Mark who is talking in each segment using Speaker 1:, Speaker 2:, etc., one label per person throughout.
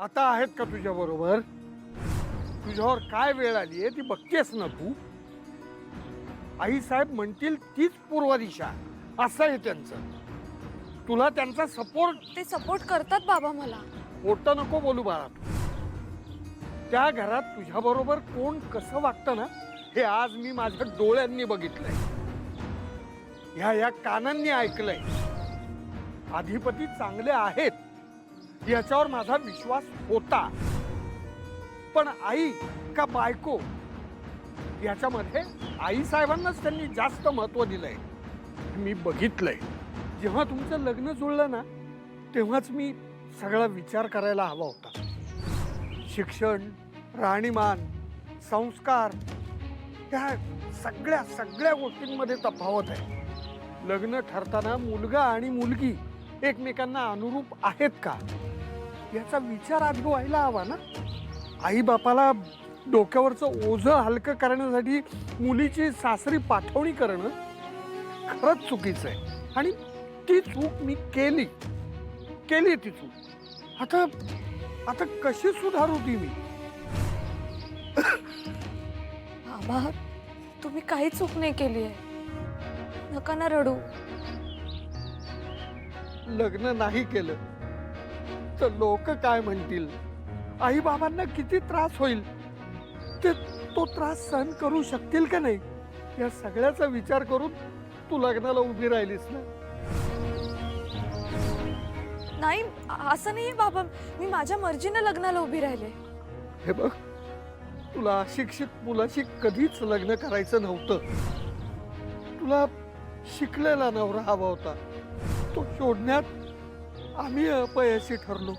Speaker 1: आता आहेत का तुझ्या बरोबर? तुझ्यावर काय वेळ आली आहे ती बघतेस ना तू? आई साहेब म्हणतील तीच पूर्व दिशा असं आहे त्यांचं. तुला त्यांचा सपोर्ट.
Speaker 2: ते सपोर्ट करतात बाबा मला.
Speaker 1: खोटं नको बोलू बाळा तू. त्या घरात तुझ्या बरोबर कोण कसं वागतं ना हे आज मी माझ्या डोळ्यांनी बघितलंय, ह्या कानांनी ऐकलंय. अधिपती चांगले आहेत याच्यावर माझा विश्वास होता, पण आई का बायको याच्यामध्ये आई साहेबांनाच त्यांनी जास्त महत्व दिलंय. मी बघितलंय. जेव्हा तुमचं लग्न जुळलं ना तेव्हाच मी सगळा विचार करायला हवा होता. शिक्षण, राहणीमान, संस्कार त्या सगळ्या गोष्टींमध्ये तफावत आहे. लग्न ठरताना मुलगा आणि मुलगी एकमेकांना अनुरूप आहेत का याचा विचार आधी व्हायला हवा ना. आई बापाला डोक्यावरचं ओझं हलकं करण्यासाठी मुलीची सासरी पाठवणी करणं खरंच चुकीचं आहे, आणि ती चूक मी केली ती चूक. आता कशी सुधारू ती मी?
Speaker 2: बाबा तुम्ही काही चूक नाही केली आहे. नका ना रडू.
Speaker 1: लग्न नाही केलं तर लोक काय म्हणतील? आई बाबांना किती त्रास होईल? ते तो त्रास सहन करू शकतील का नाही या सगळ्याचा विचार करून तू लग्नाला उभी राहिलीस ना.
Speaker 2: नाही असं नाही बाबा, मी माझ्या मर्जीने लग्नाला उभी राहिले.
Speaker 1: हे बघ, तुला अशिक्षित मुलाशी कधीच लग्न करायचं नव्हतं. तुला शिकलेला नवरा हवा होता. तो शोधण्यात आम्ही अपयशी ठरलो.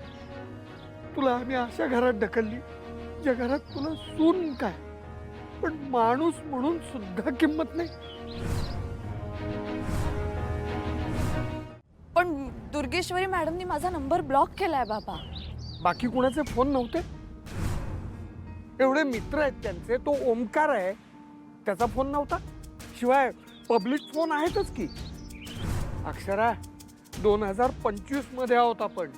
Speaker 1: तुला आम्ही अशा घरात ढकलली ज्या घरात तुला सून काय पण माणूस म्हणून सुद्धा किंमत नाही.
Speaker 2: पण दुर्गेश्वरी मॅडमनी माझा नंबर ब्लॉक केलाय बाबा.
Speaker 1: बाकी कुणाचे फोन नव्हते? एवढे मित्र आहेत त्यांचे. तो ओमकार आहे, त्याचा फोन नव्हता. शिवाय पब्लिक फोन आहेतच की. अक्षरा, 2025 मध्ये आहोत आपण.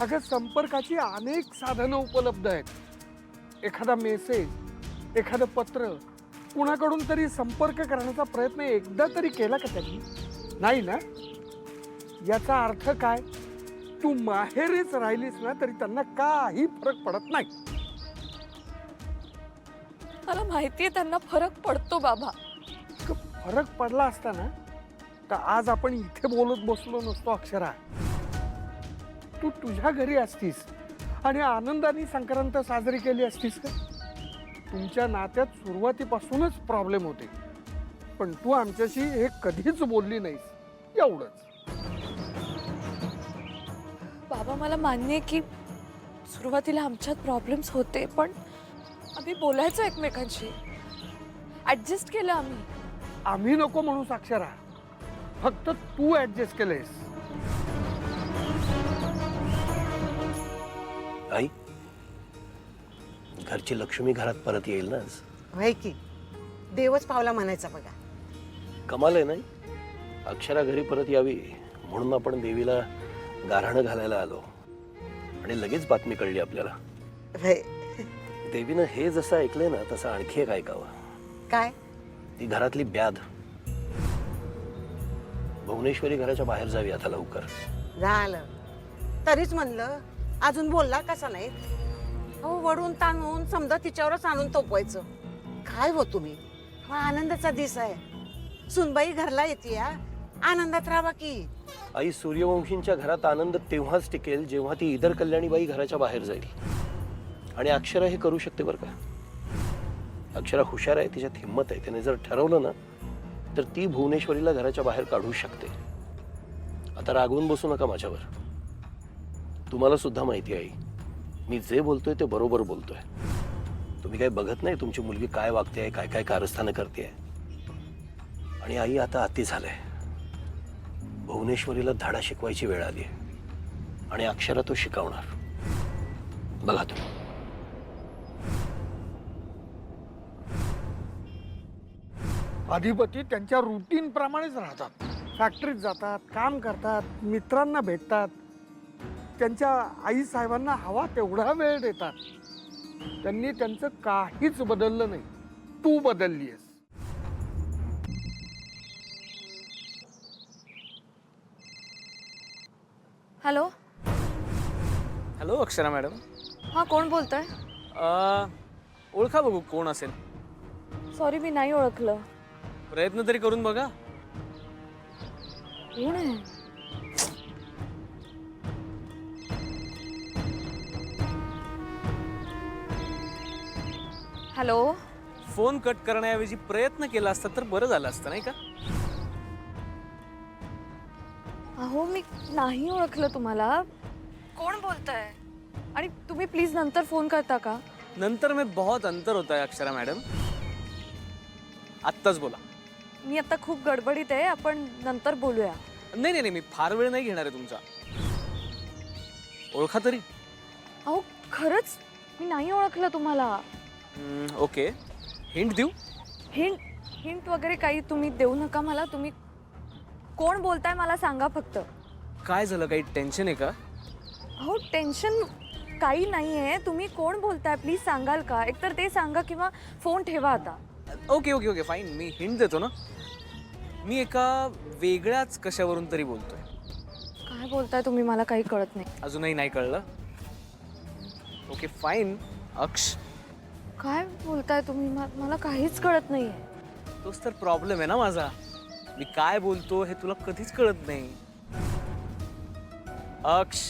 Speaker 1: अगं संपर्काची अनेक साधनं उपलब्ध आहेत. एखादा मेसेज, एखादं पत्र, कुणाकडून तरी संपर्क करण्याचा प्रयत्न एकदा तरी केला का त्यांनी? नाही ना. याचा अर्थ काय? तू माहेरीच राहिलीस ना तरी त्यांना काही फरक पडत नाही.
Speaker 2: मला माहितीये त्यांना फरक पडतो बाबा.
Speaker 1: फरक पडला असता ना तर आज आपण इथे बोलत बसलो नसतो. अक्षरा, तू तुझ्या घरी असतीस आणि आनंदाने संक्रांत साजरी केली असतीस का? तुमच्या नात्यात सुरुवातीपासूनच प्रॉब्लेम होते, पण तू आमच्याशी हे कधीच बोलली नाहीस. एवढंच.
Speaker 2: बाबा मला मान्य आहे की सुरुवातीला आमच्यात प्रॉब्लेम्स होते, पण आम्ही बोलायचो एकमेकांशी. ऍडजस्ट केलं आम्ही.
Speaker 1: आम्ही नको म्हणू अक्षरा, फक्त तू ऍडजस्ट केलंयस.
Speaker 3: आई, घरची लक्ष्मी घरात परत येईल ना आज?
Speaker 4: व्हाय की देवच पावला म्हणायचा बघा.
Speaker 3: कमाल आहे नाही? अक्षरा घरी परत यावी म्हणून आपण देवीला गाऱ्हाणं घालायला आलो आणि लगेच बातमी कळली आपल्याला.
Speaker 4: व्हय.
Speaker 3: देवीनं हे जसं ऐकलंय ना तसं आणखी एक ऐकावं.
Speaker 4: काय?
Speaker 3: ती घरातली ब्याद भुवनेश्वरी घराच्या बाहेर जावी आता लवकर.
Speaker 4: झालं तरीच म्हणलं अजून बोलला कसा नाही. हो, वडून ताणून समजा तिच्यावरच आणून तोपवायचं. काय हो तुम्ही? हा आनंदाचा दिस आहे. सुनबाई घरला येते, आनंदात राहा की.
Speaker 3: आई, सूर्यवंशींच्या घरात आनंद तेव्हाच टिकेल जेव्हा ती इतर कल्याणीबाई घराच्या बाहेर जाईल. आणि अक्षरा हे करू शकते बरं का. अक्षरा हुशार आहे, तिच्यात हिंमत आहे. त्याने जर ठरवलं ना तर ती भुवनेश्वरीला घराच्या बाहेर काढू शकते. आता रागवून बसू नका माझ्यावर. तुम्हाला सुद्धा माहिती आहे मी जे बोलतोय ते बरोबर बोलतोय. तुम्ही काही बघत नाही तुमची मुलगी काय वागते, काय काय कारस्थानं करते. आणि आई, आता अति झालंय. भुवनेश्वरीला धडा शिकवायची वेळ आली आहे आणि अक्षरा तो शिकवणार. बघा तुम्ही.
Speaker 1: अधिपती त्यांच्या रुटीन प्रमाणेच राहतात. फॅक्टरीत जातात, काम करतात, मित्रांना भेटतात. त्यांच्या आई साहेबांना हवा तेवढा वेळ देतात. त्यांनी त्यांचं काहीच बदललं नाही. तू बदललीयस.
Speaker 2: हॅलो.
Speaker 5: Hello Akshara madam.
Speaker 2: हां, कोण बोलतंय?
Speaker 5: ओळखा बघू कोण असेल.
Speaker 2: सॉरी, मी नाही ओळखलं.
Speaker 5: प्रयत्न तरी करून बघा.
Speaker 2: कोण आहे? हॅलो.
Speaker 5: फोन कट करण्याऐवजी प्रयत्न केला असता तर बरं झालं असतं नाही का?
Speaker 2: अहो, मी नाही ओळखलं तुम्हाला. कोण बोलताय? आणि तुम्ही प्लीज नंतर फोन करता का?
Speaker 5: नंतर में बहुत अंतर होता है अक्षरा मॅडम. आत्ताच बोला.
Speaker 2: मी आता खूप गडबडीत आहे, आपण नंतर बोलूया.
Speaker 5: नाही नाही नाही, मी फार वेळ नाही घेणार आहे तुमचा. ओळखा तरी.
Speaker 2: अहो, खरंच मी नाही ओळखलं तुम्हाला.
Speaker 5: ओके, हिंट देऊ?
Speaker 2: हिंट हिंट वगैरे काही तुम्ही देऊ नका मला. तुम्ही कोण बोलताय मला सांगा फक्त.
Speaker 5: काय झालं, काही टेन्शन आहे का?
Speaker 2: अहो, टेन्शन काही नाही आहे. तुम्ही कोण बोलताय प्लीज सांगाल का? एकतर ते सांगा किंवा फोन ठेवा आता.
Speaker 5: ओके ओके ओके फाईन, मी हिंट देतो ना. मी एका वेगळ्याच कशावरून तरी बोलतोय.
Speaker 2: काय बोलताय तुम्ही? मला काही कळत नाही.
Speaker 5: अजूनही नाही कळलं? Okay fine. अक्ष.
Speaker 2: काय बोलताय तुम्ही? मला काहीच कळत नाहीये.
Speaker 5: तोच तर प्रॉब्लेम आहे ना माझा. मी काय बोलतो हे तुला कधीच कळत नाही. अक्ष.